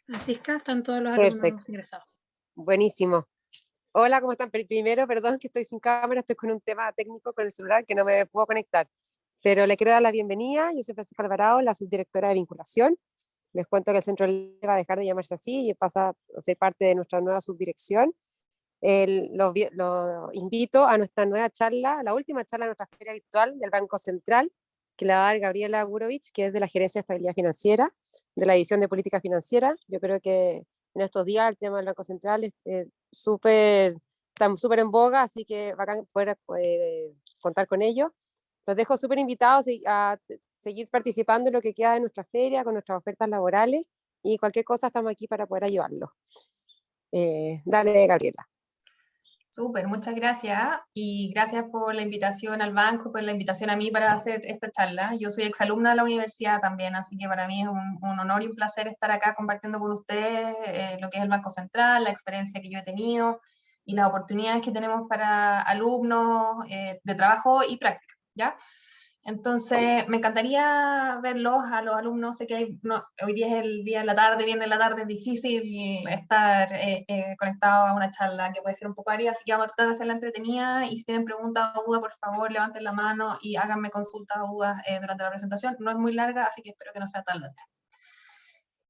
Francisca, están todos los alumnos Perfecto, ingresados. buenísimo. Hola, ¿cómo están? Primero, perdón que estoy sin cámara, estoy con un tema técnico con el celular que no me puedo conectar, pero le quiero dar la bienvenida. Yo soy Francisca Alvarado, la subdirectora de vinculación. Les cuento que el centro va a dejar de llamarse así y pasa a ser parte de nuestra nueva subdirección. Lo invito a nuestra nueva charla, la última charla de nuestra feria virtual del Banco Central, que la va a dar Gabriela Gurovich, que es de la Gerencia de Estabilidad Financiera, de la División de Política Financiera. Yo creo que en estos días el tema del Banco Central está súper en boga, así que bacán poder contar con ellos. Los dejo súper invitados a seguir participando en lo que queda de nuestra feria, con nuestras ofertas laborales, y cualquier cosa estamos aquí para poder ayudarlos. Dale, Gabriela. Súper, muchas gracias y gracias por la invitación al banco, por la invitación a mí para hacer esta charla. Yo soy exalumna de la universidad también, así que para mí es un honor y un placer estar acá compartiendo con ustedes lo que es el Banco Central, la experiencia que yo he tenido y las oportunidades que tenemos para alumnos de trabajo y práctica, ¿ya? Entonces, me encantaría verlos a los alumnos. Sé que hoy día es el día de la tarde, viene la tarde, es difícil estar conectado a una charla que puede ser un poco aria, así que vamos a tratar de hacerla entretenida. Y si tienen preguntas o dudas, por favor, levanten la mano y háganme consultas o dudas durante la presentación. No es muy larga, así que espero que no sea tan larga.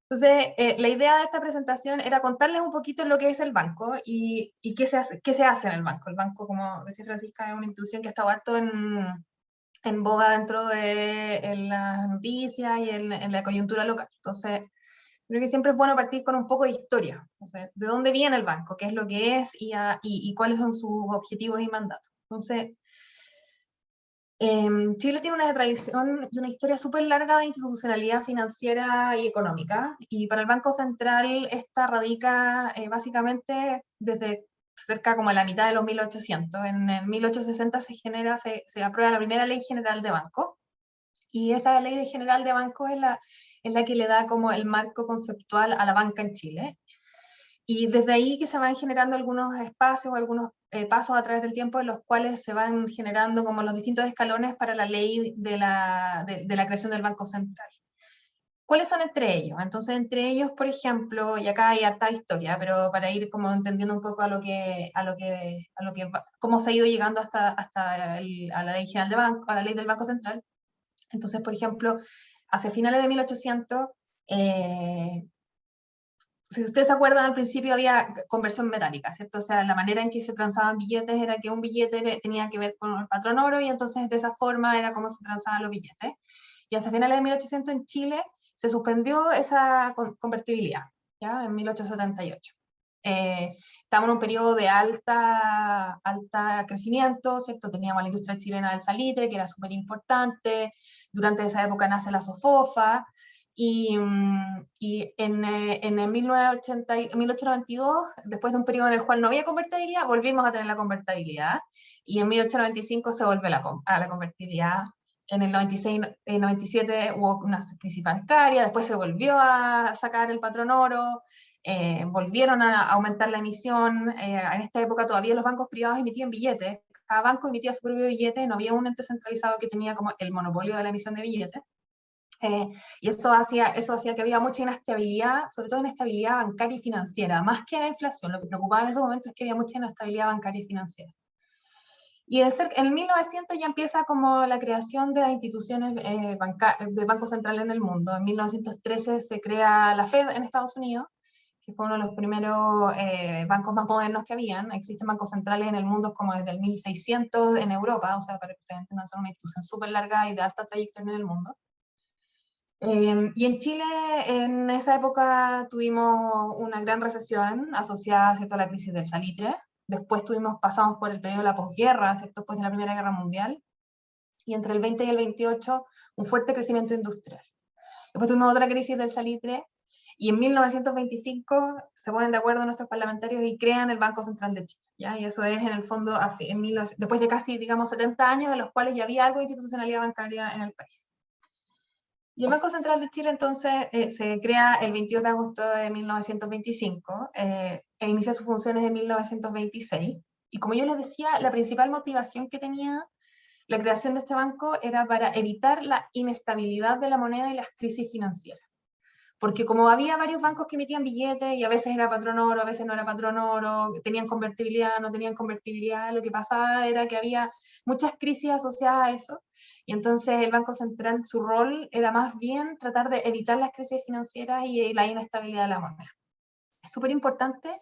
Entonces, la idea de esta presentación era contarles un poquito lo que es el banco y qué se hace en el banco. El banco, como decía Francisca, es una institución que ha estado harto en boga dentro de las noticias y en la coyuntura local. Entonces, creo que siempre es bueno partir con un poco de historia. Entonces, ¿de dónde viene el banco? ¿Qué es lo que es? Y cuáles son sus objetivos y mandatos. Entonces, Chile tiene una tradición y una historia súper larga de institucionalidad financiera y económica, y para el Banco Central esta radica básicamente desde cerca como a la mitad de los 1800. En el 1860 se aprueba la primera ley general de banco, y esa ley general de banco es la que le da como el marco conceptual a la banca en Chile. Y desde ahí que se van generando algunos espacios, algunos pasos a través del tiempo en los cuales se van generando como los distintos escalones para la ley de la creación del Banco Central. ¿Cuáles son entre ellos? Entonces, entre ellos, por ejemplo, y acá hay harta historia, pero para ir como entendiendo un poco cómo se ha ido llegando a la ley general de banco, a la ley del Banco Central. Entonces, por ejemplo, hacia finales de 1800, si ustedes se acuerdan, al principio había conversión metálica, ¿cierto? O sea, la manera en que se transaban billetes era que un billete tenía que ver con el patrón oro, y entonces de esa forma era como se transaban los billetes. Y hacia finales de 1800 en Chile se suspendió esa convertibilidad, ¿ya? En 1878. Estamos en un periodo de alta crecimiento, ¿cierto? Teníamos la industria chilena del salitre, que era súper importante. Durante esa época nace la SOFOFA, y en el 1892, después de un periodo en el cual no había convertibilidad, volvimos a tener la convertibilidad, y en 1895 se vuelve a la convertibilidad. En el 96, 97 hubo una crisis bancaria, después se volvió a sacar el patrón oro, volvieron a aumentar la emisión. En esta época todavía los bancos privados emitían billetes, cada banco emitía su propio billete, no había un ente centralizado que tenía como el monopolio de la emisión de billetes. Y eso hacía que había mucha inestabilidad, sobre todo inestabilidad bancaria y financiera, más que la inflación. Lo que preocupaba en ese momento es que había mucha inestabilidad bancaria y financiera. Y en 1900 ya empieza como la creación de las instituciones de bancos centrales en el mundo. En 1913 se crea la Fed en Estados Unidos, que fue uno de los primeros bancos más modernos que habían. Existen bancos centrales en el mundo como desde el 1600 en Europa, o sea, para que ustedes entiendan, son una institución súper larga y de alta trayectoria en el mundo. Y en Chile, en esa época, tuvimos una gran recesión asociada, ¿cierto?, a la crisis del salitre. Después pasamos por el periodo de la posguerra, ¿cierto?, después de la Primera Guerra Mundial. Y entre el 20 y el 28, un fuerte crecimiento industrial. Después tuvimos otra crisis del salitre, y en 1925 se ponen de acuerdo nuestros parlamentarios y crean el Banco Central de Chile, ¿ya? Y eso es, en el fondo, después de casi, digamos, 70 años en los cuales ya había algo de institucionalidad bancaria en el país. Y el Banco Central de Chile entonces se crea el 22 de agosto de 1925 e inicia sus funciones en 1926. Y como yo les decía, la principal motivación que tenía la creación de este banco era para evitar la inestabilidad de la moneda y las crisis financieras. porque como había varios bancos que emitían billetes y a veces era patrón oro, a veces no era patrón oro, tenían convertibilidad, no tenían convertibilidad, lo que pasaba era que había muchas crisis asociadas a eso, y entonces el Banco Central, su rol era más bien tratar de evitar las crisis financieras y la inestabilidad de la moneda. Es súper importante,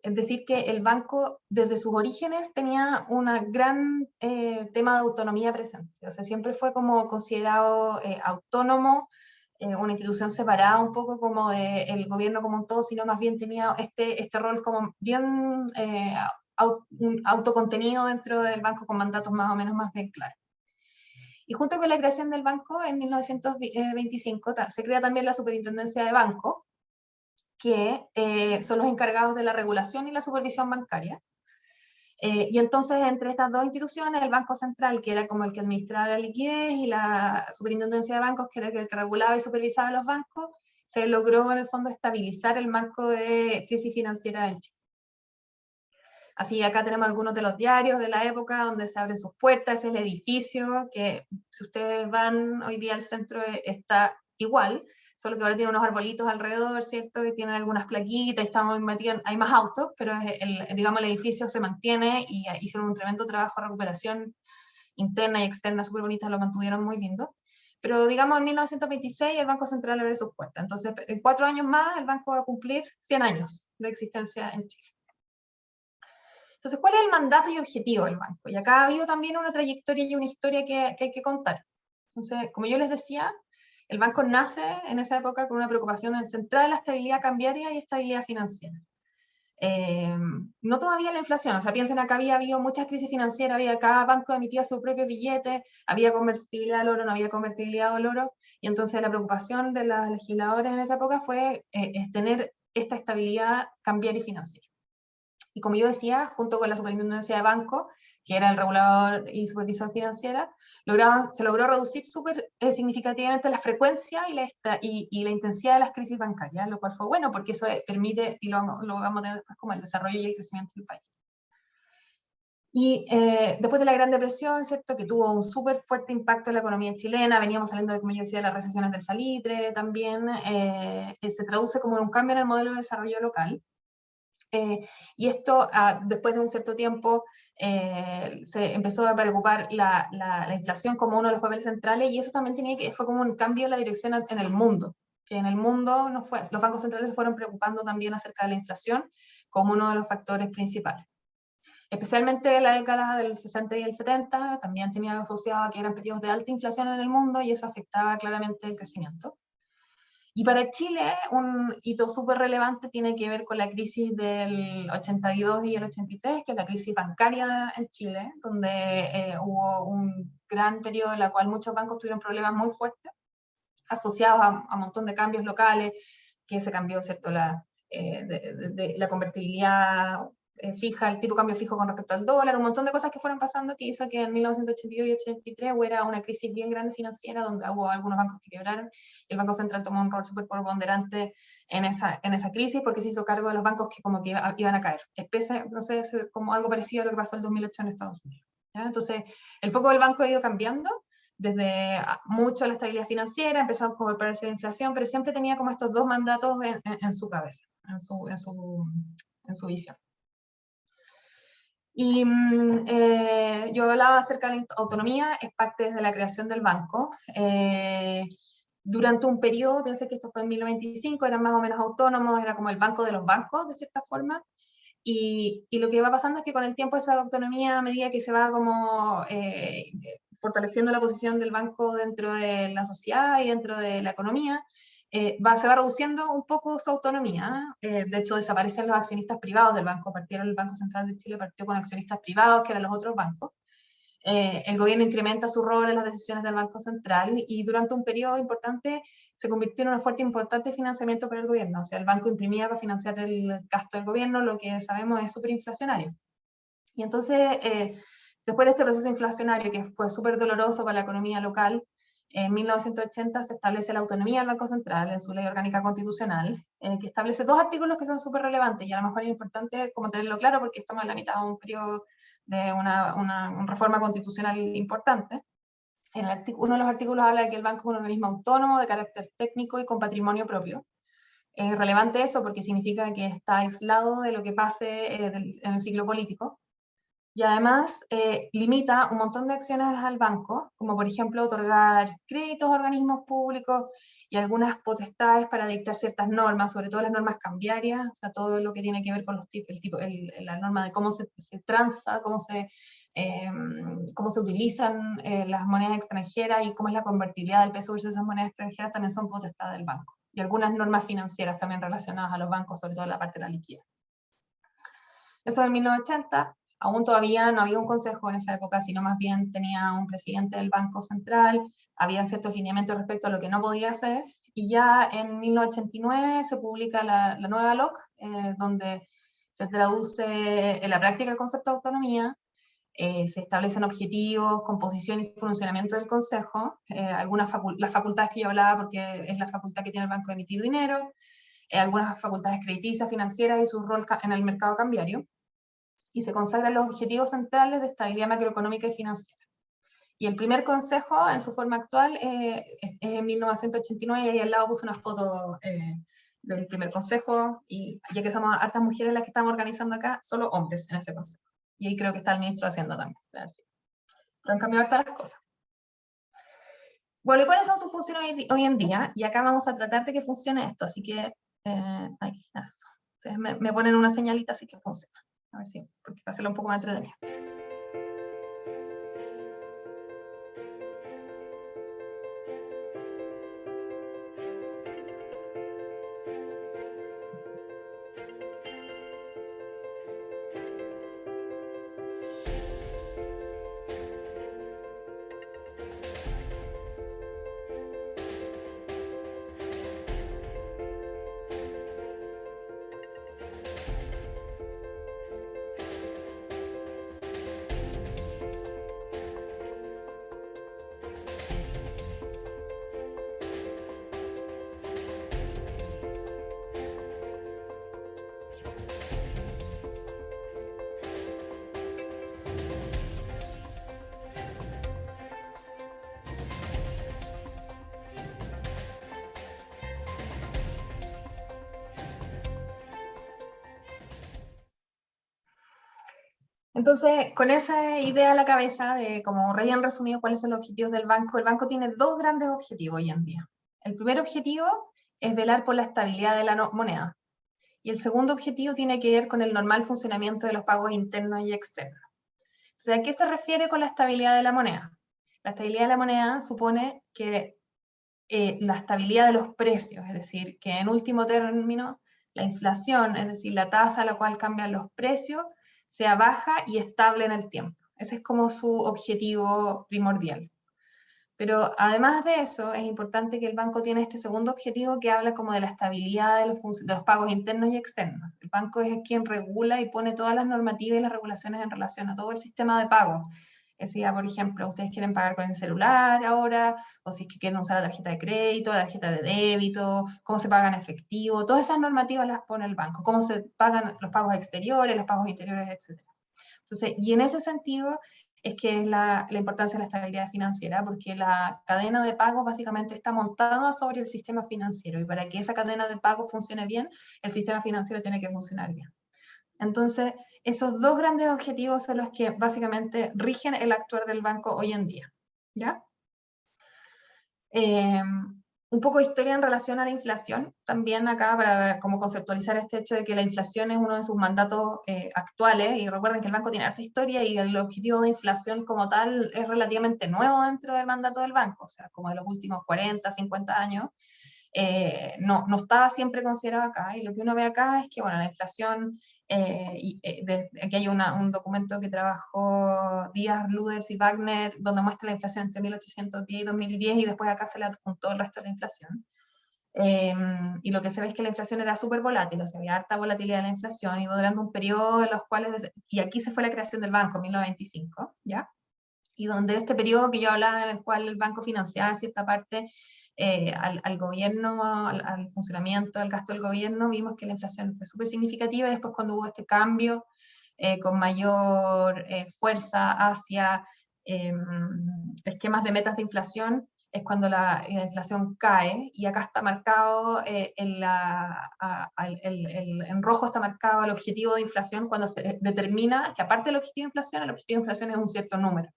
es decir, que el banco desde sus orígenes tenía un gran tema de autonomía presente, o sea, siempre fue como considerado autónomo, una institución separada un poco como del gobierno como un todo, sino más bien tenía este rol como bien autocontenido dentro del banco con mandatos más o menos más bien claros. Y junto con la creación del banco en 1925 se crea también la Superintendencia de Banco, que son los encargados de la regulación y la supervisión bancaria. Y entonces, entre estas dos instituciones, el Banco Central, que era como el que administraba la liquidez, y la Superintendencia de Bancos, que era el que regulaba y supervisaba los bancos, se logró en el fondo estabilizar el marco de crisis financiera en Chile. Así, acá tenemos algunos de los diarios de la época donde se abren sus puertas, es el edificio que, si ustedes van hoy día al centro, está igual, solo que ahora tiene unos arbolitos alrededor, ¿cierto? Que tienen algunas plaquitas, estamos metidos, hay más autos, pero digamos el edificio se mantiene y hicieron un tremendo trabajo de recuperación interna y externa, súper bonita, lo mantuvieron muy lindo. Pero digamos en 1926 el Banco Central abre sus puertas, entonces en 4 años más el banco va a cumplir 100 años de existencia en Chile. Entonces, ¿cuál es el mandato y objetivo del banco? Y acá ha habido también una trayectoria y una historia que hay que contar. Entonces, como yo les decía, el banco nace en esa época con una preocupación centrada en la estabilidad cambiaria y estabilidad financiera. No todavía la inflación, o sea, piensen, acá había habido muchas crisis financieras, cada banco emitía su propio billete, había convertibilidad al oro, no había convertibilidad al oro, y entonces la preocupación de los legisladores en esa época fue tener esta estabilidad cambiaria y financiera. Y como yo decía, junto con la Superintendencia de Banco, que era el regulador y supervisor financiera, se logró reducir súper significativamente la frecuencia y la intensidad de las crisis bancarias, lo cual fue bueno porque eso permite, y lo vamos a tener después, como el desarrollo y el crecimiento del país. Y después de la Gran Depresión, ¿cierto?, que tuvo un súper fuerte impacto en la economía chilena, veníamos saliendo de, como yo decía, de las recesiones del salitre también, se traduce como en un cambio en el modelo de desarrollo local. Y esto, después de un cierto tiempo, se empezó a preocupar la inflación como uno de los papeles centrales, y eso también fue como un cambio en la dirección en el mundo, que en el mundo los bancos centrales se fueron preocupando también acerca de la inflación como uno de los factores principales. Especialmente en la década del 60 y el 70, también tenía asociado a que eran periodos de alta inflación en el mundo, y eso afectaba claramente el crecimiento. Y para Chile, un hito súper relevante tiene que ver con la crisis del 82 y el 83, que es la crisis bancaria en Chile, donde hubo un gran periodo en el cual muchos bancos tuvieron problemas muy fuertes, asociados a un montón de cambios locales, que se cambió, ¿cierto?, la convertibilidad fija, el tipo de cambio fijo con respecto al dólar, un montón de cosas que fueron pasando que hizo que en 1982 y 83 hubiera una crisis bien grande financiera, donde hubo algunos bancos que quebraron, y el Banco Central tomó un rol súper preponderante en esa crisis, porque se hizo cargo de los bancos que como que iban a caer, no sé, como algo parecido a lo que pasó en el 2008 en Estados Unidos. ¿Ya? Entonces, el foco del banco ha ido cambiando, desde mucho la estabilidad financiera, empezó a incorporarse la inflación, pero siempre tenía como estos dos mandatos en su cabeza, en su visión. Y yo hablaba acerca de la autonomía, es parte desde la creación del banco. Durante un periodo, pensé que esto fue en 1925, eran más o menos autónomos, era como el banco de los bancos, de cierta forma. Y lo que va pasando es que con el tiempo esa autonomía, a medida que se va como fortaleciendo la posición del banco dentro de la sociedad y dentro de la economía, se va reduciendo un poco su autonomía. De hecho, desaparecen los accionistas privados del banco. El Banco Central de Chile partió con accionistas privados, que eran los otros bancos. El gobierno incrementa su rol en las decisiones del Banco Central, y durante un periodo importante se convirtió en una fuente importante de financiamiento para el gobierno. O sea, el banco imprimía para financiar el gasto del gobierno, lo que sabemos es súper inflacionario. Y entonces, después de este proceso inflacionario, que fue súper doloroso para la economía local, en 1980 se establece la autonomía del Banco Central en su ley orgánica constitucional, que establece 2 artículos que son súper relevantes, y a lo mejor es importante como tenerlo claro porque estamos en la mitad de un periodo de una reforma constitucional importante. Uno de los artículos habla de que el banco es un organismo autónomo, de carácter técnico y con patrimonio propio. Es relevante eso porque significa que está aislado de lo que pase en el ciclo político. Y además limita un montón de acciones al banco, como por ejemplo otorgar créditos a organismos públicos y algunas potestades para dictar ciertas normas, sobre todo las normas cambiarias, o sea, todo lo que tiene que ver con los la norma de cómo se transa, cómo se utilizan las monedas extranjeras y cómo es la convertibilidad del peso versus esas monedas extranjeras, también son potestad del banco. Y algunas normas financieras también relacionadas a los bancos, sobre todo en la parte de la liquidez. Eso en 1980. Aún todavía no había un consejo en esa época, sino más bien tenía un presidente del Banco Central, había ciertos lineamientos respecto a lo que no podía hacer, y ya en 1989 se publica la nueva LOC, donde se traduce en la práctica el concepto de autonomía, se establecen objetivos, composición y funcionamiento del Consejo, las facultades que yo hablaba, porque es la facultad que tiene el banco de emitir dinero, algunas facultades crediticias, financieras y su rol en el mercado cambiario, y se consagran los objetivos centrales de estabilidad macroeconómica y financiera. Y el primer consejo, en su forma actual, es en 1989, y ahí al lado puse una foto del primer consejo, y ya que somos hartas mujeres las que estamos organizando acá, solo hombres en ese consejo. Y ahí creo que está el ministro de Hacienda también. Pero han cambiado hartas las cosas. Bueno, ¿y cuáles son sus funciones hoy en día? Y acá vamos a tratar de que funcione esto, así que, ahí, eso. Ustedes me ponen una señalita así que funciona. A ver si, porque va a ser un poco más entretenido. Entonces, con esa idea a la cabeza de, como re bien resumido, cuáles son los objetivos del banco, el banco tiene dos grandes objetivos hoy en día. El primer objetivo es velar por la estabilidad de la moneda. Y el segundo objetivo tiene que ver con el normal funcionamiento de los pagos internos y externos. O sea, ¿a qué se refiere con la estabilidad de la moneda? La estabilidad de la moneda supone que la estabilidad de los precios, es decir, que en último término, la inflación, es decir, la tasa a la cual cambian los precios, sea baja y estable en el tiempo. Ese es como su objetivo primordial. Pero además de eso, es importante que el banco tiene este segundo objetivo que habla como de la estabilidad de los pagos internos y externos. El banco es quien regula y pone todas las normativas y las regulaciones en relación a todo el sistema de pago. Es decir, por ejemplo, ustedes quieren pagar con el celular ahora, o si es que quieren usar la tarjeta de crédito, la tarjeta de débito, cómo se pagan en efectivo, todas esas normativas las pone el banco, cómo se pagan los pagos exteriores, los pagos interiores, etc. Entonces, y en ese sentido es que es la importancia de la estabilidad financiera, porque la cadena de pago básicamente está montada sobre el sistema financiero, y para que esa cadena de pago funcione bien, el sistema financiero tiene que funcionar bien. Entonces, esos dos grandes objetivos son los que básicamente rigen el actuar del banco hoy en día, ¿ya? Un poco de historia en relación a la inflación, también acá para como conceptualizar este hecho de que la inflación es uno de sus mandatos actuales, y recuerden que el banco tiene harta historia y el objetivo de inflación como tal es relativamente nuevo dentro del mandato del banco, o sea, como de los últimos 40, 50 años, no estaba siempre considerado acá, y lo que uno ve acá es que, bueno, la inflación, aquí hay un documento que trabajó Díaz, Luders y Wagner, donde muestra la inflación entre 1810 y 2010, y después acá se le adjuntó el resto de la inflación. Y lo que se ve es que la inflación era súper volátil, o sea, había harta volatilidad de la inflación, y durante un periodo en los cuales, y aquí se fue la creación del banco, 1925, ¿ya? Y donde este periodo que yo hablaba, en el cual el banco financiaba cierta parte al gobierno, al funcionamiento, al gasto del gobierno, vimos que la inflación fue súper significativa, y después cuando hubo este cambio con mayor fuerza hacia esquemas de metas de inflación, es cuando la inflación cae, y acá está marcado, en rojo está marcado el objetivo de inflación, cuando se determina que aparte del objetivo de inflación, el objetivo de inflación es un cierto número.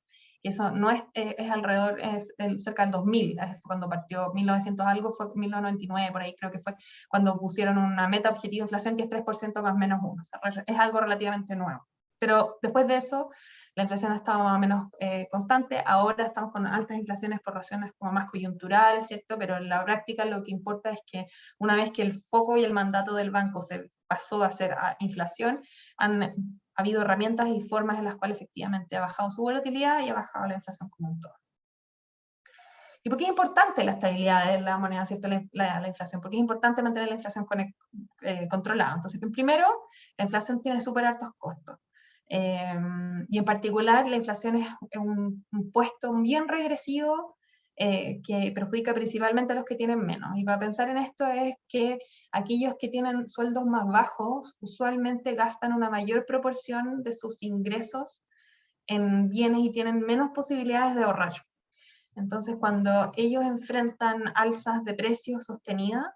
Y eso no es, alrededor, cerca del 2000, cuando partió 1900 algo, fue 1999, por ahí creo que fue, cuando pusieron una meta objetivo de inflación que es 3% más menos 1. O sea, es algo relativamente nuevo. Pero después de eso, la inflación ha estado más o menos constante. Ahora estamos con altas inflaciones por razones como más coyunturales, ¿cierto? Pero en la práctica lo que importa es que una vez que el foco y el mandato del banco se pasó a ser inflación, ha habido herramientas y formas en las cuales efectivamente ha bajado su volatilidad y ha bajado la inflación como un todo. ¿Y por qué es importante la estabilidad de la moneda, ¿cierto? La inflación? Porque es importante mantener la inflación controlada. Entonces, primero, la inflación tiene súper altos costos. Y en particular, la inflación es un puesto bien regresivo que perjudica principalmente a los que tienen menos. Y para pensar en esto es que aquellos que tienen sueldos más bajos usualmente gastan una mayor proporción de sus ingresos en bienes y tienen menos posibilidades de ahorrar. Entonces, cuando ellos enfrentan alzas de precios sostenidas,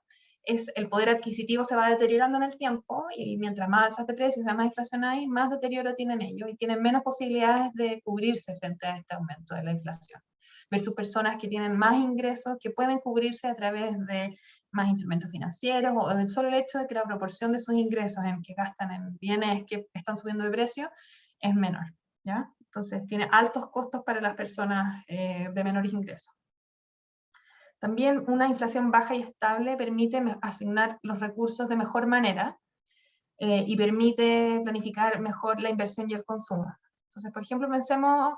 el poder adquisitivo se va deteriorando en el tiempo, y mientras más alzas de precios, más inflación hay, más deterioro tienen ellos y tienen menos posibilidades de cubrirse frente a este aumento de la inflación. Versus personas que tienen más ingresos, que pueden cubrirse a través de más instrumentos financieros, o del solo hecho de que la proporción de sus ingresos en que gastan en bienes que están subiendo de precio es menor, ¿ya? Entonces tiene altos costos para las personas de menores ingresos. También una inflación baja y estable permite asignar los recursos de mejor manera y permite planificar mejor la inversión y el consumo. Entonces, por ejemplo, pensemos,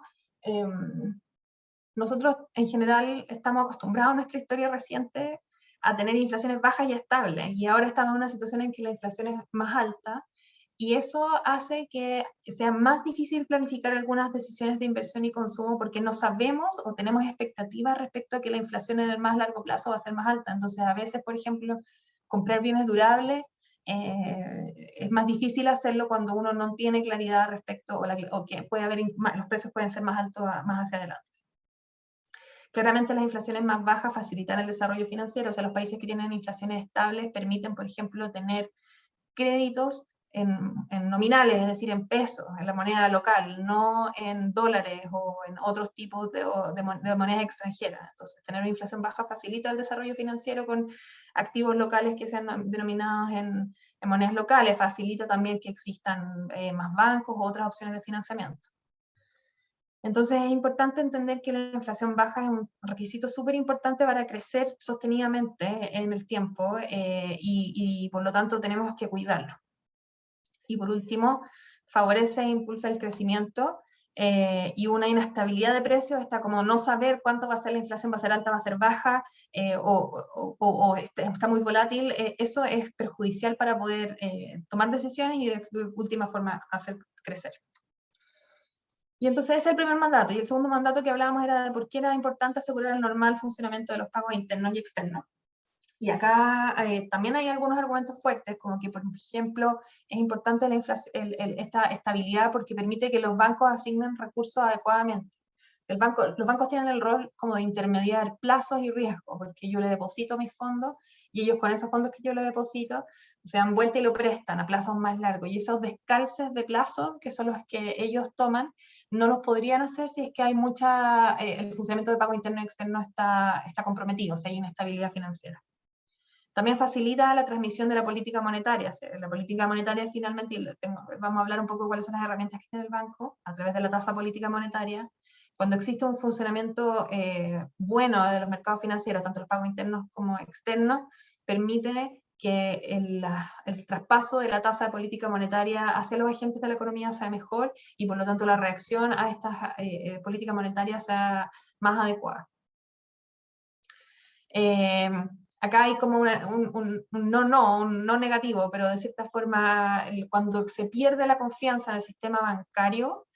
nosotros en general estamos acostumbrados a nuestra historia reciente a tener inflaciones bajas y estables, y ahora estamos en una situación en que la inflación es más alta, y eso hace que sea más difícil planificar algunas decisiones de inversión y consumo, porque no sabemos o tenemos expectativas respecto a que la inflación en el más largo plazo va a ser más alta. Entonces, a veces, por ejemplo, comprar bienes durables es más difícil hacerlo cuando uno no tiene claridad respecto, o que puede haber, los precios pueden ser más altos más hacia adelante. Claramente las inflaciones más bajas facilitan el desarrollo financiero. O sea, los países que tienen inflaciones estables permiten, por ejemplo, tener créditos en nominales, es decir, en pesos, en la moneda local, no en dólares o en otros tipos de monedas extranjeras. Entonces, tener una inflación baja facilita el desarrollo financiero con activos locales que sean denominados en monedas locales, facilita también que existan más bancos u otras opciones de financiamiento. Entonces es importante entender que la inflación baja es un requisito súper importante para crecer sostenidamente en el tiempo y por lo tanto tenemos que cuidarlo. Y por último, favorece e impulsa el crecimiento y una inestabilidad de precios, está como no saber cuánto va a ser la inflación, va a ser alta, va a ser baja o está muy volátil. Eso es perjudicial para poder tomar decisiones y de última forma hacer crecer. Y entonces ese es el primer mandato. Y el segundo mandato que hablábamos era de por qué era importante asegurar el normal funcionamiento de los pagos internos y externos. Y acá también hay algunos argumentos fuertes, como que, por ejemplo, es importante esta estabilidad porque permite que los bancos asignen recursos adecuadamente. Los bancos tienen el rol como de intermediar plazos y riesgos, porque yo le deposito mis fondos y ellos con esos fondos que yo le deposito se dan vuelta y lo prestan a plazos más largos. Y esos descalces de plazo, que son los que ellos toman, no los podrían hacer si es que hay el funcionamiento de pago interno y externo está comprometido, si hay inestabilidad financiera. También facilita la transmisión de la política monetaria. La política monetaria finalmente, vamos a hablar un poco de cuáles son las herramientas que tiene el banco a través de la tasa política monetaria. Cuando existe un funcionamiento bueno de los mercados financieros, tanto los pagos internos como externos, permite que el traspaso de la tasa de política monetaria hacia los agentes de la economía sea mejor y por lo tanto la reacción a esta política monetaria sea más adecuada. Acá hay como un no negativo, pero de cierta forma cuando se pierde la confianza en el sistema bancario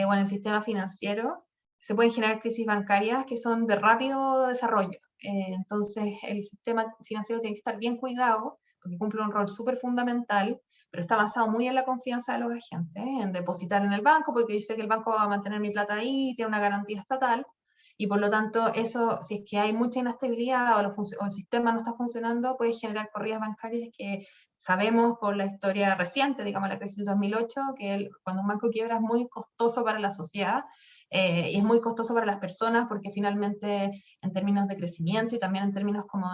o en el sistema financiero, se pueden generar crisis bancarias que son de rápido desarrollo. Entonces el sistema financiero tiene que estar bien cuidado porque cumple un rol súper fundamental, pero está basado muy en la confianza de los agentes, en depositar en el banco, porque yo sé que el banco va a mantener mi plata ahí, tiene una garantía estatal, y por lo tanto, eso, si es que hay mucha inestabilidad o el sistema no está funcionando, puede generar corridas bancarias que sabemos por la historia reciente, digamos la crisis del 2008, que cuando un banco quiebra es muy costoso para la sociedad, y es muy costoso para las personas porque finalmente en términos de crecimiento y también en términos como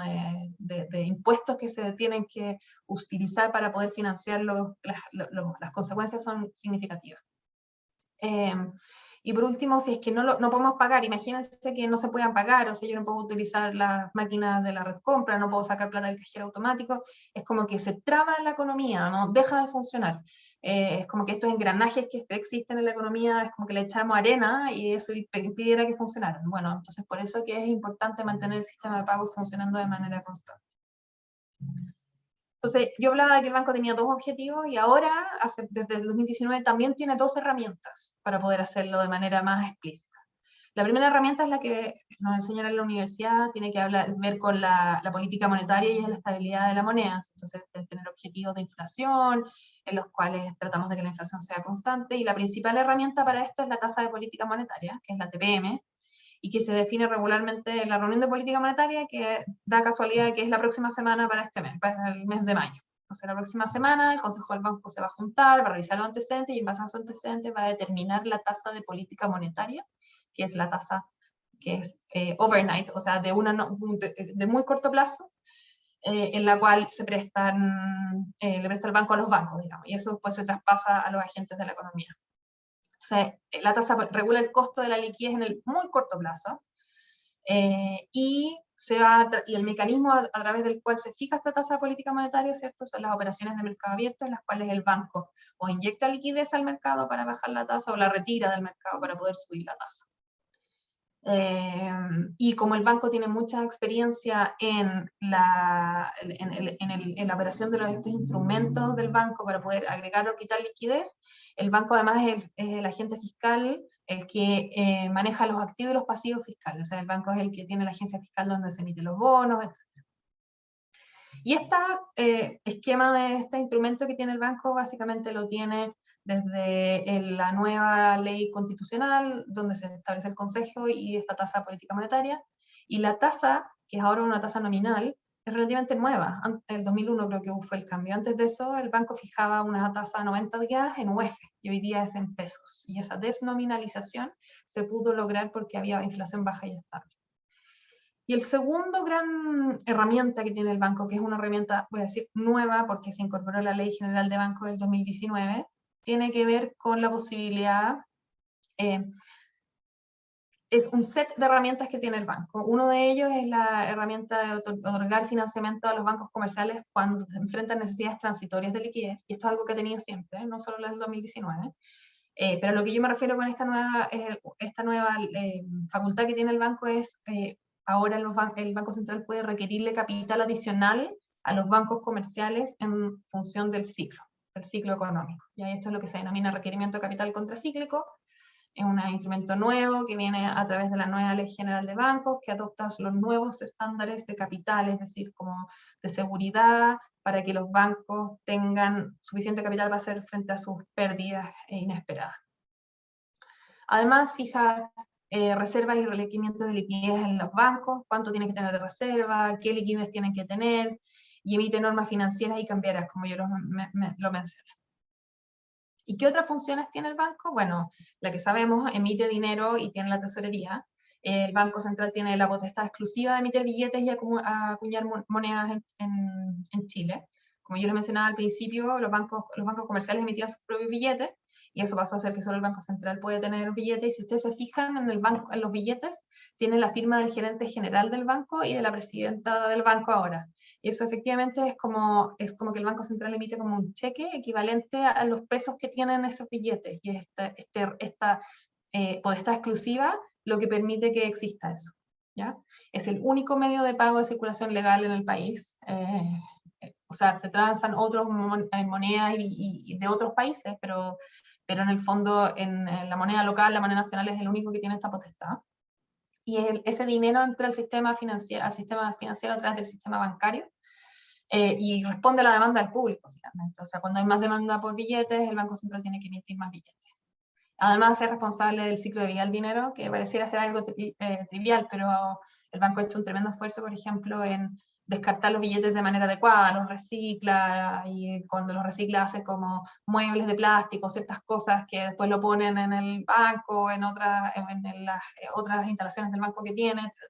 de impuestos que se tienen que utilizar para poder financiarlo, las consecuencias son significativas. Y por último, si es que no podemos pagar, imagínense que no se puedan pagar, o sea, yo no puedo utilizar las máquinas de la red compra, no puedo sacar plata del cajero automático, es como que se traba la economía, no deja de funcionar. Es como que estos engranajes que existen en la economía, es como que le echamos arena y eso impidiera que funcionaran. Bueno, entonces por eso que es importante mantener el sistema de pago funcionando de manera constante. Entonces, yo hablaba de que el banco tenía 2 objetivos y ahora, desde el 2019, también tiene 2 herramientas para poder hacerlo de manera más explícita. La primera herramienta es la que nos enseñan en la universidad, tiene que ver con la política monetaria y la estabilidad de la moneda. Entonces, tener objetivos de inflación, en los cuales tratamos de que la inflación sea constante, y la principal herramienta para esto es la tasa de política monetaria, que es la TPM, y que se define regularmente en la reunión de política monetaria, que da casualidad que es la próxima semana para este mes, para el mes de mayo. Entonces, la próxima semana el Consejo del Banco se va a juntar, va a revisar los antecedentes y en base a los antecedentes va a determinar la tasa de política monetaria, que es la tasa que es overnight, o sea, de muy corto plazo, en la cual le presta el banco a los bancos, digamos, y eso después se traspasa a los agentes de la economía. O sea, la tasa regula el costo de la liquidez en el muy corto plazo, y el mecanismo a través del cual se fija esta tasa de política monetaria, ¿cierto? Son las operaciones de mercado abierto, en las cuales el banco o inyecta liquidez al mercado para bajar la tasa o la retira del mercado para poder subir la tasa. Y como el banco tiene mucha experiencia en la operación de estos instrumentos del banco para poder agregar o quitar liquidez, el banco además es el agente fiscal, el que maneja los activos y los pasivos fiscales. O sea, el banco es el que tiene la agencia fiscal donde se emiten los bonos, etc. Y este esquema de este instrumento que tiene el banco básicamente lo tiene desde la nueva ley constitucional, donde se establece el Consejo y esta tasa de política monetaria, y la tasa, que es ahora una tasa nominal, es relativamente nueva. En el 2001 creo que fue el cambio. Antes de eso, el banco fijaba una tasa a 90 días en UF, y hoy día es en pesos. Y esa desnominalización se pudo lograr porque había inflación baja y estable. Y el segundo gran herramienta que tiene el banco, que es una herramienta, voy a decir, nueva, porque se incorporó a la Ley General de Banco del 2019, tiene que ver con la posibilidad, es un set de herramientas que tiene el banco. Uno de ellos es la herramienta de otorgar financiamiento a los bancos comerciales cuando se enfrentan necesidades transitorias de liquidez, y esto es algo que ha tenido siempre, no solo en el 2019. Pero lo que yo me refiero con esta nueva facultad que tiene el banco es, ahora el Banco Central puede requerirle capital adicional a los bancos comerciales en función del ciclo económico. Y esto es lo que se denomina requerimiento de capital contracíclico. Es un instrumento nuevo que viene a través de la nueva Ley General de Bancos, que adopta los nuevos estándares de capital, es decir, como de seguridad, para que los bancos tengan suficiente capital para hacer frente a sus pérdidas inesperadas. Además, fija reservas y requerimientos de liquidez en los bancos, cuánto tienen que tener de reserva, qué liquidez tienen que tener, y emite normas financieras y cambiarias, como yo lo mencioné. ¿Y qué otras funciones tiene el banco? Bueno, la que sabemos, emite dinero y tiene la tesorería. El Banco Central tiene la potestad exclusiva de emitir billetes y acuñar monedas en Chile. Como yo les mencionaba al principio, los bancos comerciales emitían sus propios billetes, y eso pasó a ser que solo el Banco Central puede tener billetes. Y si ustedes se fijan en los billetes, tiene la firma del gerente general del banco y de la presidenta del banco ahora. Y eso efectivamente es como que el Banco Central emite como un cheque equivalente a los pesos que tienen esos billetes. Y esta potestad exclusiva lo que permite que exista eso, ¿ya? Es el único medio de pago de circulación legal en el país. O sea, se transan otras monedas y de otros países, pero en el fondo, en la moneda local, la moneda nacional es el único que tiene esta potestad. Y ese dinero entra al sistema financiero a través del sistema bancario, y responde a la demanda del público, finalmente. O sea, cuando hay más demanda por billetes, el Banco Central tiene que emitir más billetes. Además, es responsable del ciclo de vida del dinero, que pareciera ser algo trivial, pero el banco ha hecho un tremendo esfuerzo, por ejemplo, en descartar los billetes de manera adecuada, los recicla, y cuando los recicla hace como muebles de plástico, ciertas cosas que después lo ponen en el banco, en las otras instalaciones del banco que tiene, etc.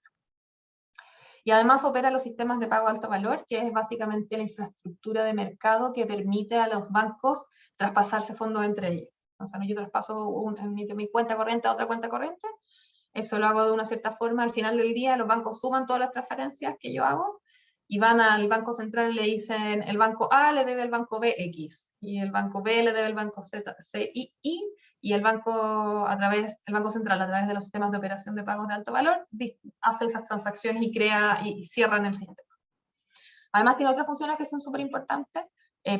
Y además opera los sistemas de pago de alto valor, que es básicamente la infraestructura de mercado que permite a los bancos traspasarse fondos entre ellos. O sea, yo traspaso mi cuenta corriente a otra cuenta corriente, eso lo hago de una cierta forma. Al final del día los bancos suman todas las transferencias que yo hago y van al Banco Central y le dicen, el banco A le debe al banco B X, y el banco B le debe al banco Z, C, y el Banco Central, a través de los sistemas de operación de pagos de alto valor, hace esas transacciones y crea y cierran el sistema. Además tiene otras funciones que son súper importantes.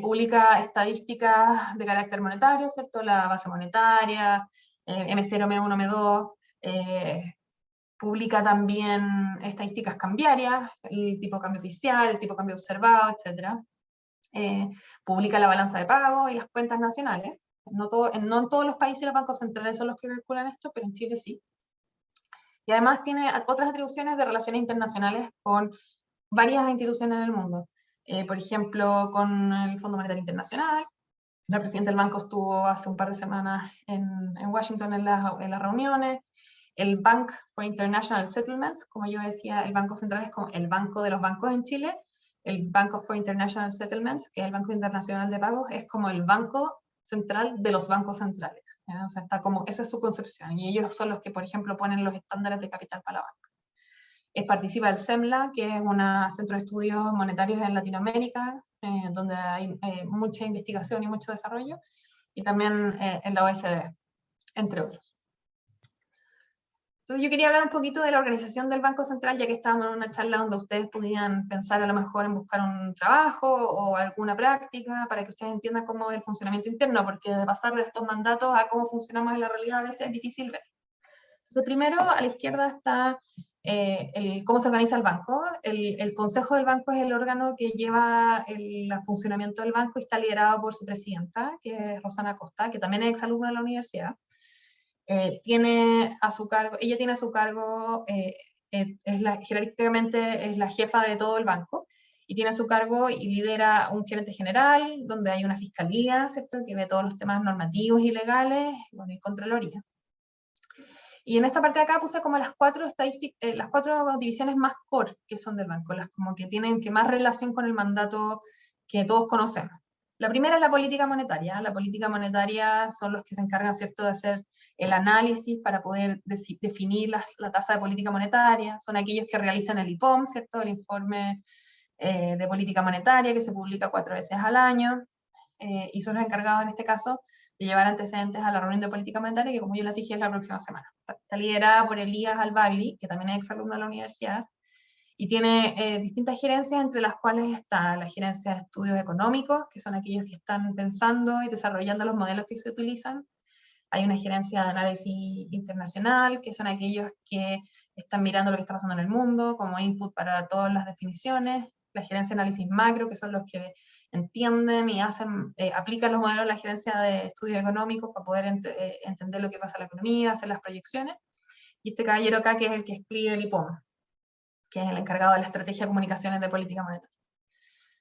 Publica estadísticas de carácter monetario, ¿cierto? La base monetaria, M0, M1, M2, publica también estadísticas cambiarias, el tipo de cambio oficial, el tipo de cambio observado, etc. Publica la balanza de pago y las cuentas nacionales. No en todos los países los bancos centrales son los que calculan esto, pero en Chile sí. Y además tiene otras atribuciones de relaciones internacionales con varias instituciones en el mundo. Por ejemplo, con el Fondo Monetario Internacional. La presidenta del banco estuvo hace un par de semanas en Washington en las reuniones. El Bank for International Settlements, como yo decía, el Banco Central es como el banco de los bancos en Chile. El Bank for International Settlements, que es el Banco Internacional de Pagos, es como el banco central de los bancos centrales. ¿Ya? O sea, esa es su concepción. Y ellos son los que, por ejemplo, ponen los estándares de capital para la banca. Participa del CEMLA, que es un centro de estudios monetarios en Latinoamérica, donde hay mucha investigación y mucho desarrollo, y también en la OECD, entre otros. Entonces yo quería hablar un poquito de la organización del Banco Central, ya que estábamos en una charla donde ustedes podían pensar a lo mejor en buscar un trabajo o alguna práctica, para que ustedes entiendan cómo es el funcionamiento interno, porque de pasar de estos mandatos a cómo funcionamos en la realidad a veces es difícil ver. Entonces primero, a la izquierda está cómo se organiza el banco. El Consejo del Banco es el órgano que lleva el funcionamiento del banco y está liderado por su presidenta, que es Rosana Costa, que también es exalumna de la universidad. Ella tiene a su cargo, jerárquicamente es la jefa de todo el banco, y tiene a su cargo y lidera un gerente general, donde hay una fiscalía, ¿cierto?, que ve todos los temas normativos y legales, bueno, y contraloría. Y en esta parte de acá puse como las cuatro divisiones más core que son del banco, las como que tienen que más relación con el mandato que todos conocemos. La primera es la política monetaria. La política monetaria son los que se encargan, ¿cierto?, de hacer el análisis para poder definir la tasa de política monetaria. Son aquellos que realizan el IPOM, ¿cierto?, el informe de política monetaria, que se publica 4 veces al año, y son los encargados en este caso de llevar antecedentes a la reunión de política monetaria, que como yo les dije es la próxima semana. Está liderada por Elías Albagli, que también es exalumno de la universidad, y tiene distintas gerencias, entre las cuales está la gerencia de estudios económicos, que son aquellos que están pensando y desarrollando los modelos que se utilizan. Hay una gerencia de análisis internacional, que son aquellos que están mirando lo que está pasando en el mundo, como input para todas las definiciones. La gerencia de análisis macro, que son los que entienden y aplican los modelos de la gerencia de estudios económicos para poder entender lo que pasa en la economía, hacer las proyecciones. Y este caballero acá, que es el que escribe el IPOM, que es el encargado de la estrategia de comunicaciones de política monetaria.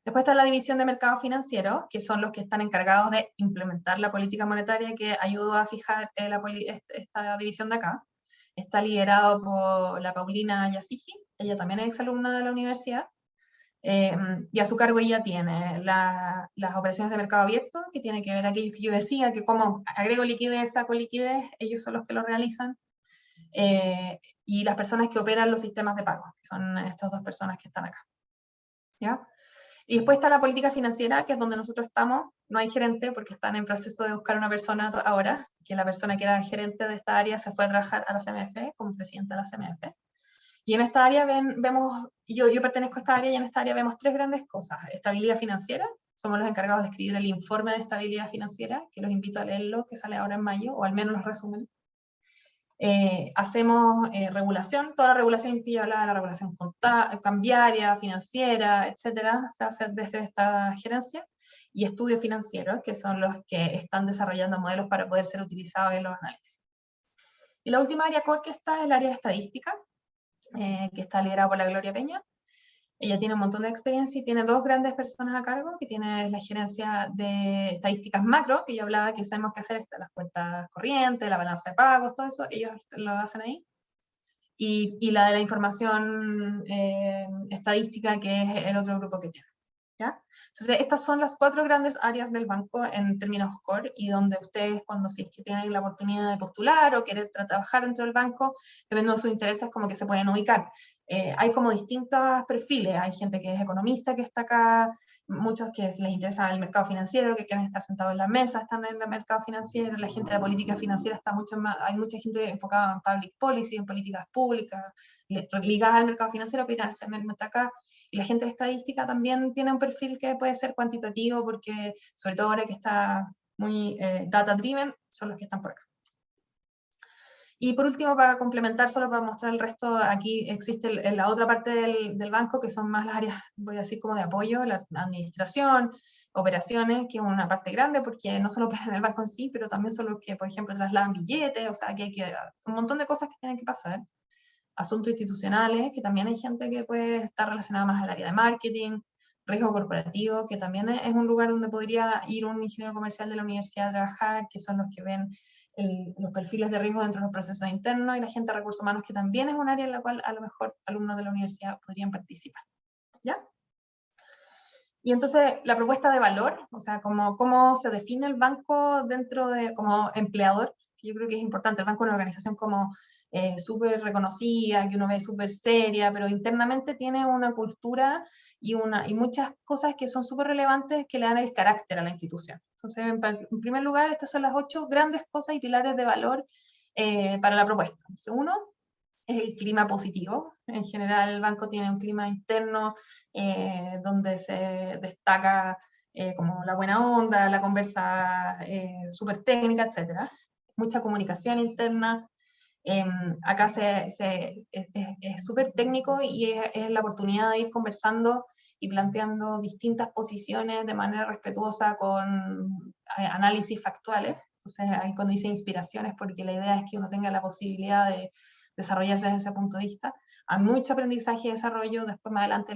Después está la división de mercados financieros, que son los que están encargados de implementar la política monetaria que ayudó a fijar esta división de acá. Está liderado por la Paulina Yasigi, ella también es exalumna de la universidad, y a su cargo ella tiene las operaciones de mercado abierto, que tiene que ver aquellos que yo decía, que como agrego liquidez, saco liquidez, ellos son los que lo realizan, y las personas que operan los sistemas de pago, que son estas dos personas que están acá. ¿Ya? Y después está la política financiera, que es donde nosotros estamos. No hay gerente porque están en proceso de buscar una persona ahora, que la persona que era gerente de esta área se fue a trabajar a la CMF como presidenta de la CMF. Y en esta área vemos, yo pertenezco a esta área, y en esta área vemos 3 grandes cosas. Estabilidad financiera, somos los encargados de escribir el informe de estabilidad financiera, que los invito a leerlo, que sale ahora en mayo, o al menos los resúmenes. Hacemos regulación, toda la regulación que ya hablaba, de la regulación cambiaria, financiera, etcétera, se hace desde esta gerencia, y estudios financieros, que son los que están desarrollando modelos para poder ser utilizados en los análisis. Y la última área core que está es el área de estadística, que está liderada por la Gloria Peña. Ella tiene un montón de experiencia y tiene 2 grandes personas a cargo, que tiene la gerencia de estadísticas macro, que yo hablaba que sabemos que hacer las cuentas corrientes, la balanza de pagos, todo eso, ellos lo hacen ahí. Y la de la información estadística, que es el otro grupo que tiene. ¿Ya? Entonces, estas son las 4 grandes áreas del banco en términos core, y donde ustedes, cuando si es que tienen la oportunidad de postular o quieren trabajar dentro del banco, dependiendo de sus intereses, como que se pueden ubicar. Hay como distintos perfiles, hay gente que es economista que está acá, muchos que les interesa el mercado financiero, que quieren estar sentados en la mesa, están en el mercado financiero, la gente de la política financiera está mucho más, hay mucha gente enfocada en public policy, en políticas públicas, ligadas al mercado financiero, pero está acá. Y la gente de estadística también tiene un perfil que puede ser cuantitativo, porque sobre todo ahora que está muy data driven, son los que están por acá. Y por último, para complementar, solo para mostrar el resto, aquí existe la otra parte del banco, que son más las áreas, voy a decir, como de apoyo, la administración, operaciones, que es una parte grande, porque no solo operan el banco en sí, pero también son los que, por ejemplo, trasladan billetes, o sea, que hay un montón de cosas que tienen que pasar. Asuntos institucionales, que también hay gente que puede estar relacionada más al área de marketing, riesgo corporativo, que también es un lugar donde podría ir un ingeniero comercial de la universidad a trabajar, que son los que ven los perfiles de riesgo dentro de los procesos internos, y la gente de recursos humanos, que también es un área en la cual a lo mejor alumnos de la universidad podrían participar. ¿Ya? Y entonces la propuesta de valor, o sea, cómo se define el banco dentro de, como empleador, que yo creo que es importante. El banco es una organización como súper reconocida, que uno ve súper seria, pero internamente tiene una cultura y muchas cosas que son súper relevantes, que le dan el carácter a la institución. Entonces, en primer lugar, estas son las 8 grandes cosas y pilares de valor para la propuesta. Entonces, uno es el clima positivo. En general, el banco tiene un clima interno donde se destaca como la buena onda, la conversa súper técnica, etc. Mucha comunicación interna. Acá es súper técnico, y es la oportunidad de ir conversando y planteando distintas posiciones de manera respetuosa, con análisis factuales. Entonces, ahí cuando dice inspiraciones, porque la idea es que uno tenga la posibilidad de desarrollarse desde ese punto de vista. Hay mucho aprendizaje y desarrollo. Después, más adelante,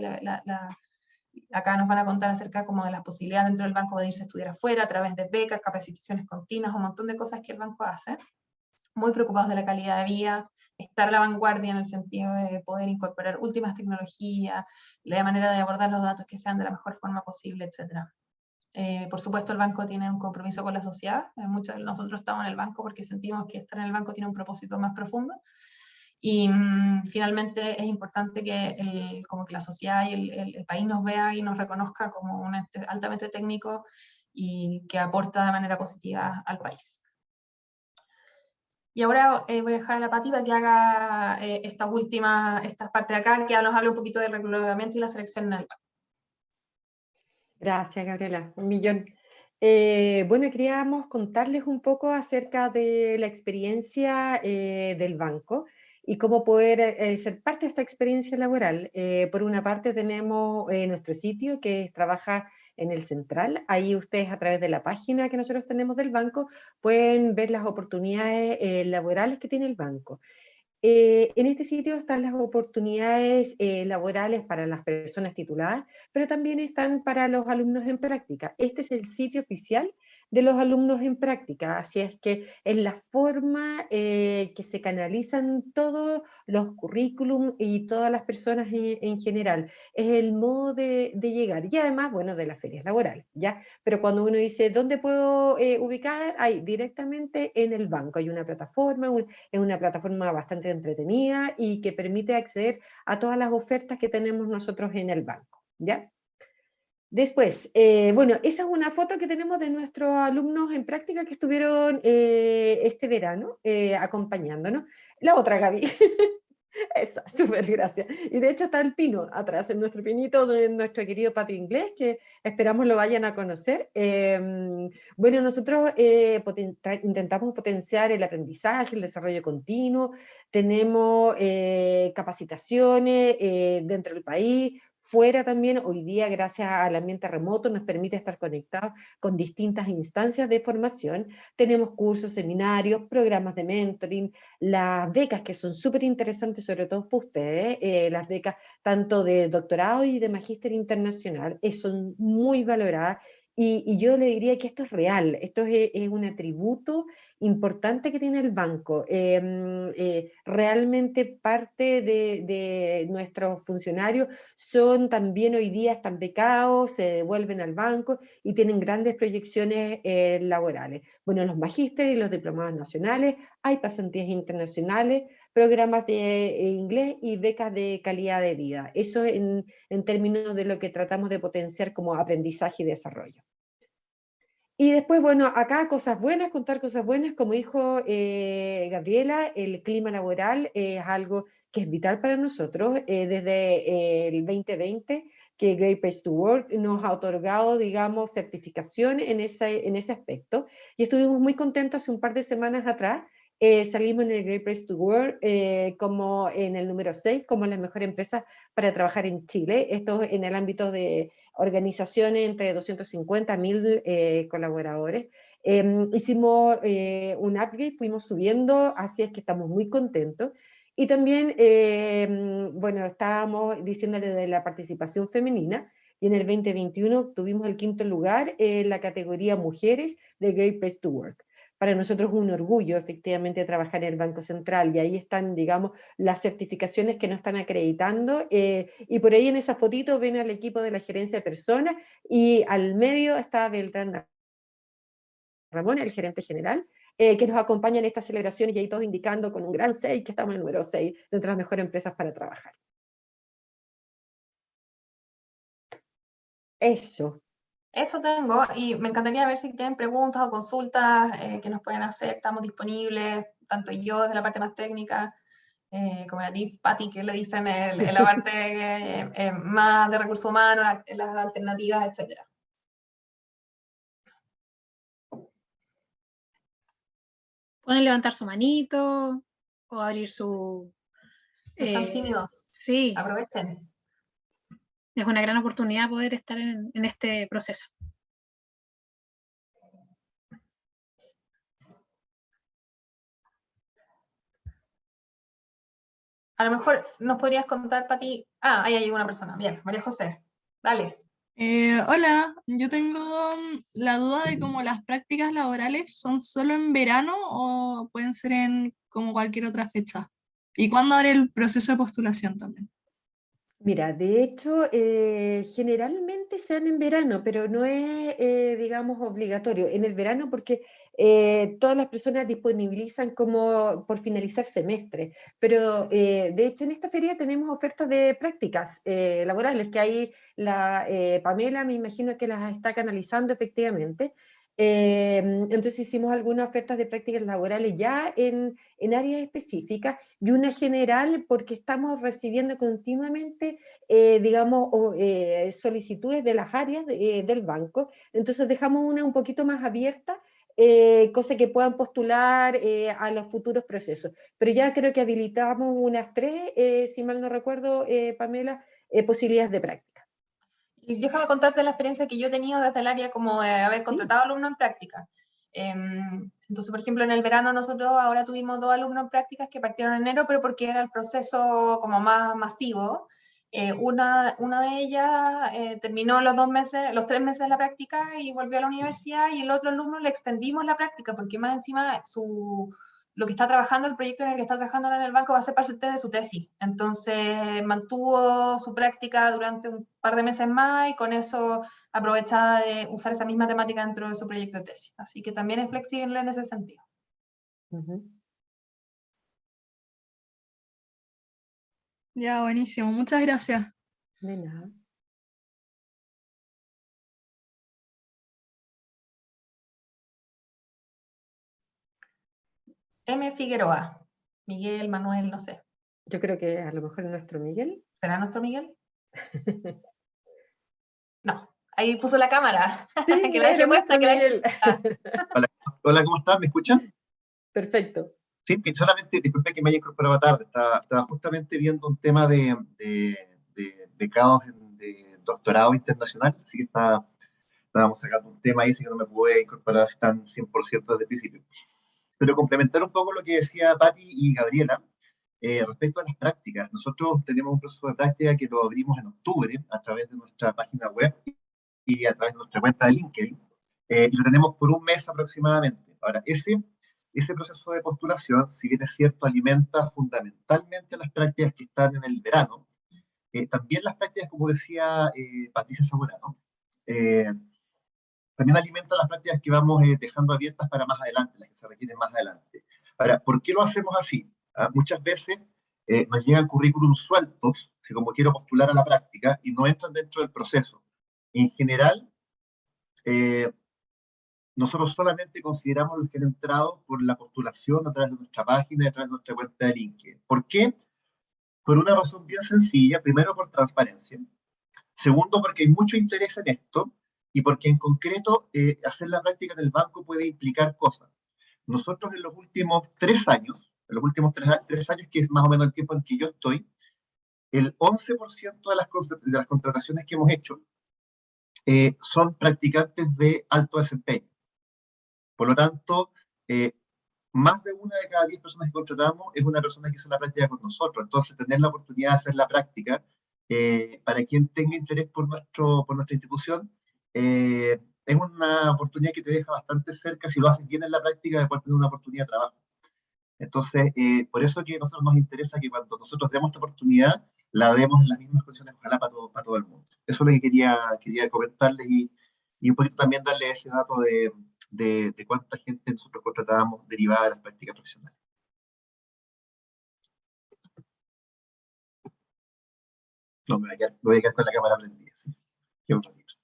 acá nos van a contar acerca como de las posibilidades dentro del banco de irse a estudiar afuera, a través de becas, capacitaciones continuas, un montón de cosas que el banco hace. Muy preocupados de la calidad de vida, estar a la vanguardia en el sentido de poder incorporar últimas tecnologías, la manera de abordar los datos que sean de la mejor forma posible, etc. Por supuesto, el banco tiene un compromiso con la sociedad. Muchos de nosotros estamos en el banco porque sentimos que estar en el banco tiene un propósito más profundo. Y finalmente es importante que, como que la sociedad y el país nos vea y nos reconozca como un ente altamente técnico y que aporta de manera positiva al país. Y ahora voy a dejar a la Pati para que haga esta parte de acá, que nos hable un poquito del regulamiento y la selección en el banco. Gracias, Gabriela, un millón. Bueno, queríamos contarles un poco acerca de la experiencia del banco y cómo poder ser parte de esta experiencia laboral. Por una parte tenemos nuestro sitio, que trabaja en el central. Ahí ustedes, a través de la página que nosotros tenemos del banco, pueden ver las oportunidades laborales que tiene el banco. En este sitio están las oportunidades laborales para las personas tituladas, pero también están para los alumnos en práctica. Este es el sitio oficial de los alumnos en práctica, así es que es la forma que se canalizan todos los currículum y todas las personas en general. Es el modo de llegar, y además, bueno, de las ferias laborales, ¿ya? Pero cuando uno dice, ¿dónde puedo ubicar? Ahí, directamente en el banco. Hay una plataforma, es una plataforma bastante entretenida y que permite acceder a todas las ofertas que tenemos nosotros en el banco, ¿ya? Después, bueno, esa es una foto que tenemos de nuestros alumnos en práctica que estuvieron este verano acompañándonos. La otra, Gaby. Eso, súper, gracias. Y de hecho está el pino atrás, en nuestro pinito de nuestro querido patio inglés, que esperamos lo vayan a conocer. Bueno, nosotros intentamos potenciar el aprendizaje, el desarrollo continuo, tenemos capacitaciones dentro del país, fuera también. Hoy día, gracias al ambiente remoto, nos permite estar conectados con distintas instancias de formación. Tenemos cursos, seminarios, programas de mentoring, las becas que son súper interesantes, sobre todo para ustedes, las becas tanto de doctorado y de magíster internacional, son muy valoradas. Y yo le diría que esto es real, esto es un atributo importante que tiene el banco. Realmente parte de nuestros funcionarios son también hoy día están becados, se devuelven al banco y tienen grandes proyecciones laborales. Bueno, los magísteres y los diplomados nacionales, hay pasantías internacionales, programas de inglés y becas de calidad de vida. Eso en términos de lo que tratamos de potenciar como aprendizaje y desarrollo. Y después, bueno, acá cosas buenas, contar cosas buenas, como dijo Gabriela, el clima laboral es algo que es vital para nosotros. Desde el 2020, que Great Place to Work nos ha otorgado, digamos, certificación en ese aspecto. Y estuvimos muy contentos hace un par de semanas atrás. Salimos en el Great Place to Work como en el número 6, como la mejor empresa para trabajar en Chile. Esto en el ámbito de organizaciones entre 250 a 1000 colaboradores. Hicimos un upgrade, fuimos subiendo, así es que estamos muy contentos. Y también, bueno, estábamos diciéndole de la participación femenina, y en el 2021 obtuvimos el 5º lugar en la categoría Mujeres de Great Place to Work. Para nosotros es un orgullo, efectivamente, trabajar en el Banco Central, y ahí están, digamos, las certificaciones que nos están acreditando, y por ahí en esa fotito ven al equipo de la gerencia de personas, y al medio está Beltrán Ramón, el gerente general, que nos acompaña en estas celebraciones, y ahí todos indicando con un gran 6 que estamos en el número 6 de las mejores empresas para trabajar. Eso. Eso tengo, y me encantaría ver si tienen preguntas o consultas que nos pueden hacer. Estamos disponibles, tanto yo desde la parte más técnica, como la Pati, que le dicen en la parte más de recursos humanos, las alternativas, etc. Pueden levantar su manito o abrir su... Están tímidos. Sí. Aprovechen. Es una gran oportunidad poder estar en este proceso. A lo mejor nos podrías contar, Pati. Ah, ahí hay una persona. Bien, María José. Dale. Hola, yo tengo la duda de cómo las prácticas laborales son solo en verano o pueden ser en como cualquier otra fecha. ¿Y cuándo abre el proceso de postulación también? Mira, de hecho, generalmente se dan en verano, pero no es, digamos, obligatorio. En el verano porque todas las personas disponibilizan como por finalizar semestre. Pero de hecho en esta feria tenemos ofertas de prácticas laborales, que ahí la Pamela me imagino que las está canalizando efectivamente. Entonces hicimos algunas ofertas de prácticas laborales ya en áreas específicas, y una general porque estamos recibiendo continuamente, digamos, solicitudes de las áreas del banco. Entonces dejamos una un poquito más abierta, cosa que puedan postular a los futuros procesos. Pero ya creo que habilitamos unas 3, si mal no recuerdo, Pamela, posibilidades de práctica. Y déjame contarte la experiencia que yo he tenido desde el área como de haber contratado alumnos en práctica. Entonces, por ejemplo, en el verano nosotros ahora tuvimos 2 alumnos en prácticas que partieron en enero, pero porque era el proceso como más masivo. Una de ellas terminó los 3 meses de la práctica y volvió a la universidad, y el otro alumno le extendimos la práctica porque más encima lo que está trabajando, el proyecto en el que está trabajando ahora en el banco va a ser parte de su tesis. Entonces mantuvo su práctica durante un par de meses más y con eso aprovechaba de usar esa misma temática dentro de su proyecto de tesis. Así que también es flexible en ese sentido. Ya, buenísimo. Muchas gracias. De nada. M. Figueroa. Miguel, Manuel, no sé. Yo creo que a lo mejor es nuestro Miguel. ¿Será nuestro Miguel? No, ahí puso la cámara. Sí, Que la deje era puesta, nuestro que la deje Miguel. Hola, ¿cómo están? ¿Me escuchan? Perfecto. Sí, solamente, disculpe que me haya incorporado tarde, estaba justamente viendo un tema de becados de doctorado internacional, así que estábamos sacando un tema ahí, así que no me pude incorporar así tan 100% desde el principio. Pero complementar un poco lo que decía Patti y Gabriela, respecto a las prácticas. Nosotros tenemos un proceso de práctica que lo abrimos en octubre a través de nuestra página web y a través de nuestra cuenta de LinkedIn, y lo tenemos por un mes aproximadamente. Ahora, ese proceso de postulación, si bien es cierto, alimenta fundamentalmente las prácticas que están en el verano, también las prácticas, como decía Patricia Zamorano, también alimenta las prácticas que vamos dejando abiertas para más adelante, las que se requieren más adelante. Ahora, ¿por qué lo hacemos así? Muchas veces nos llegan currículums sueltos, si como quiero postular a la práctica, y no entran dentro del proceso. En general, nosotros solamente consideramos los que han entrado por la postulación a través de nuestra página y a través de nuestra cuenta de LinkedIn. ¿Por qué? Por una razón bien sencilla. Primero, por transparencia. Segundo, porque hay mucho interés en esto y porque en concreto hacer la práctica en el banco puede implicar cosas. Nosotros en los últimos 3 años, tres años, que es más o menos el tiempo en que yo estoy, el 11% de las contrataciones que hemos hecho son practicantes de alto desempeño. Por lo tanto, más de una de cada 10 personas que contratamos es una persona que hizo la práctica con nosotros. Entonces, tener la oportunidad de hacer la práctica, para quien tenga interés por nuestra institución, es una oportunidad que te deja bastante cerca, si lo haces bien en la práctica, de poder tener una oportunidad de trabajo. Entonces, por eso que a nosotros nos interesa que cuando nosotros demos esta oportunidad, la demos en las mismas condiciones, ojalá para todo el mundo. Eso es lo que quería comentarles y un poquito también darle ese dato de cuánta gente nosotros contratábamos derivada de las prácticas profesionales. No, me voy a quedar con la cámara prendida, ¿sí? Un ratito.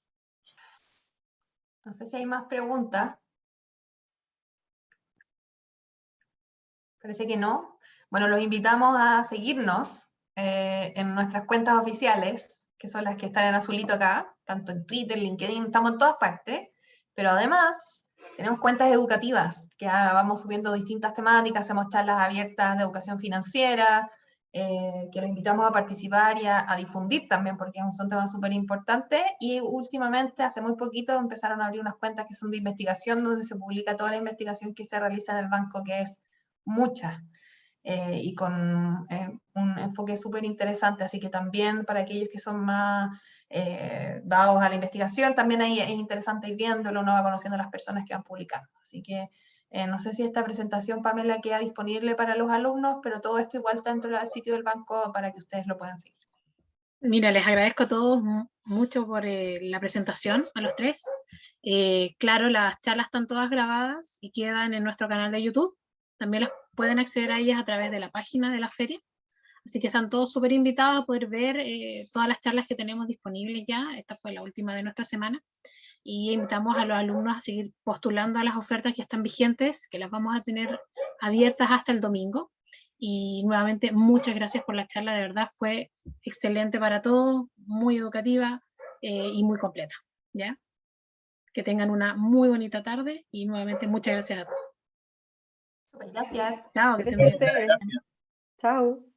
No sé si hay más preguntas. Parece que no. Bueno, los invitamos a seguirnos en nuestras cuentas oficiales, que son las que están en azulito acá, tanto en Twitter, LinkedIn, estamos en todas partes, pero además tenemos cuentas educativas, que vamos subiendo distintas temáticas, hacemos charlas abiertas de educación financiera, que los invitamos a participar y a difundir también, porque son temas súper importantes, y últimamente, hace muy poquito, empezaron a abrir unas cuentas que son de investigación, donde se publica toda la investigación que se realiza en el banco, que es mucha, y con un enfoque súper interesante, así que también para aquellos que son más dados a la investigación, también ahí es interesante ir viéndolo, uno va conociendo a las personas que van publicando, así que no sé si esta presentación, Pamela, queda disponible para los alumnos, pero todo esto igual está dentro del sitio del banco para que ustedes lo puedan seguir. Mira, les agradezco a todos mucho por la presentación, a los tres. Claro, las charlas están todas grabadas y quedan en nuestro canal de YouTube. También las pueden acceder a ellas a través de la página de la feria. Así que están todos súper invitados a poder ver todas las charlas que tenemos disponibles ya. Esta fue la última de nuestra semana. Y invitamos a los alumnos a seguir postulando a las ofertas que están vigentes, que las vamos a tener abiertas hasta el domingo. Y nuevamente, muchas gracias por la charla, de verdad fue excelente para todos, muy educativa y muy completa, ¿ya? Que tengan una muy bonita tarde y nuevamente muchas gracias a todos. Gracias. Chao, que estén bien. Gracias a ustedes. Chao.